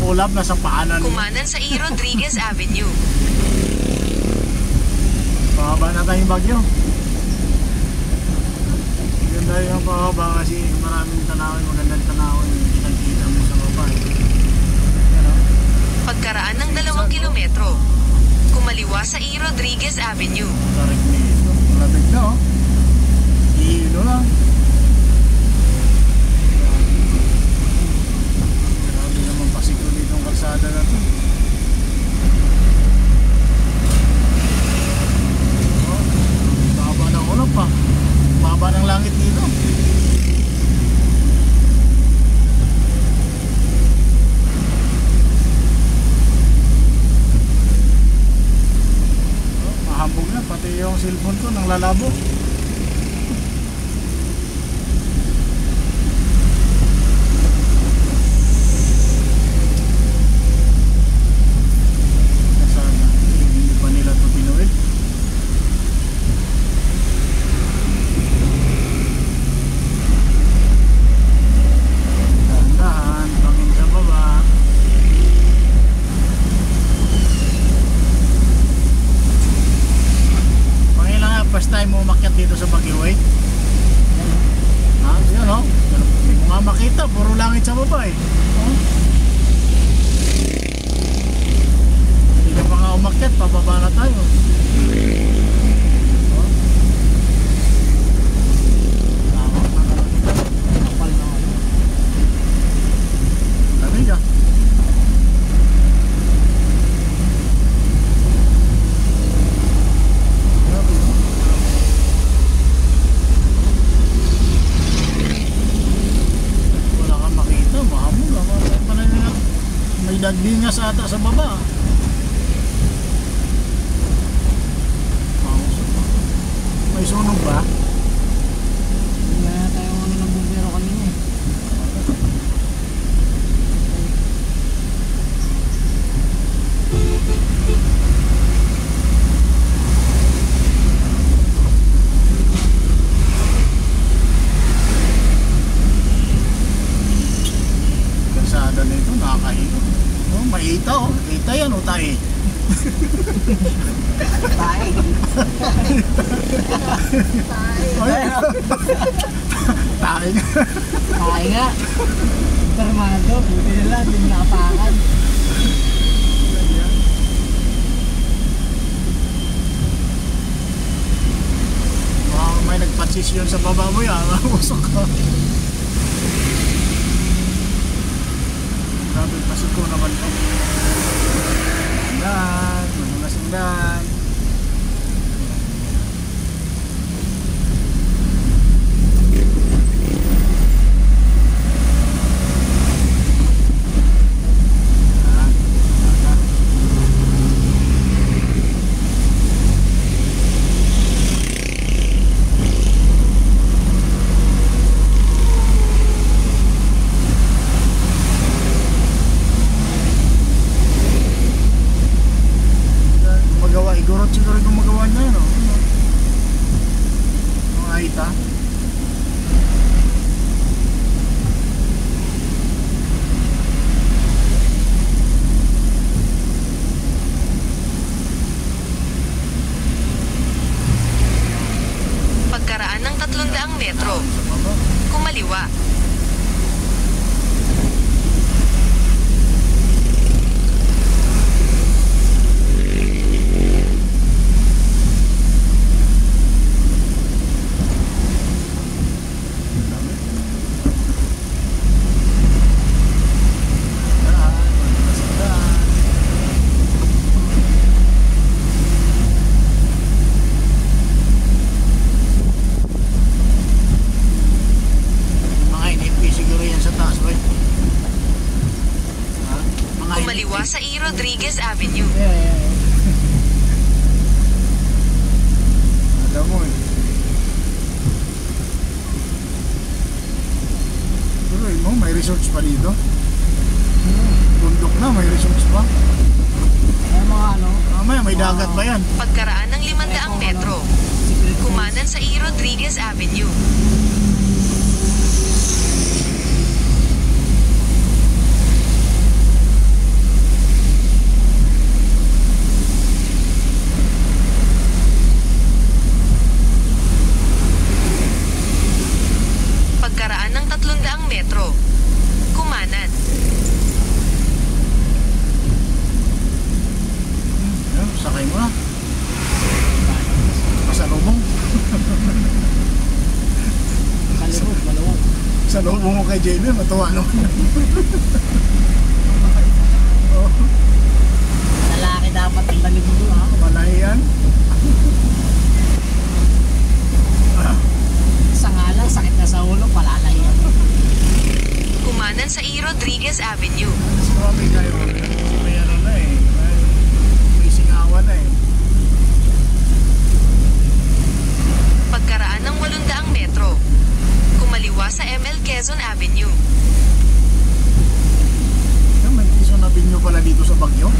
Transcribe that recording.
ulap na sa paanan. Kumanan sa E. Rodriguez Avenue. Pahaba na tayong Bagyo. Ganda yung pahaba kasi maraming tanawin, magandang tanawin yung pinagkita mo sa baba. Pagkaraan ng 2 kilometro, kumaliwa sa E. Rodriguez Avenue. Tarik nito, malapit na oh. Hilo lang. Grabe naman pasiklo dito ang kalsada na ito. Oh, baba ng ulap pa. Baba ng langit dito. Mahambog na, pati yung cellphone ko nang lalabo. Sana hindi pa nila ito pinuwid. Dahan-dahan, bangin sa baba. First time mo umakyat dito sa Baguio Way? Ha? Yan o. Hindi mo nga makita. Puro langit sa baba eh. Oh. Hindi ka pa nga umakyat. Pababa na tayo. Oh. Tawag na naman ito. Kapal na ako. Lamig ah. May dagbingas ata sa baba. May sunog ba? Hindi na tayo ng bumbero kanina eh. Kalsada na ito, nakakahiyo. Oh, may ita oh. Ita yan o tae. Tae. Tae nga. Tae nga. Termado, buti nila, hindi nakapakan. Baka may nagpatsisyon sa baba mo yan. Usok ka. Grabe pasiko naman to. Sindan, mga sindan. Siguro kung magawa niya yun, yung Aita. Pagkaraan ng 300 metro, kumaliwa. Kumaliwa sa E. Rodriguez Avenue. Alam mo eh. Pero mo, may resorts pa dito. Bundok na, may resorts pa. Ay mga ano? Mamaya, may dagat ba yan? Pagkaraan ng 500 metro, kumanan sa E. Rodriguez Avenue. kay Jamie, matuwa naman. Oh, Lalaki dapat ang baligo doon. malahiyan. Sa nga lang, sakit na sa ulo, palalay yan. Kumanan sa E. Rodriguez Avenue. Mas marami kayo. May ano na eh. May singawan na eh. Pagkaraan ng 800 metro. Kumaliwa sa ML Quezon Avenue. May Quezon Avenue pala dito sa Baguio.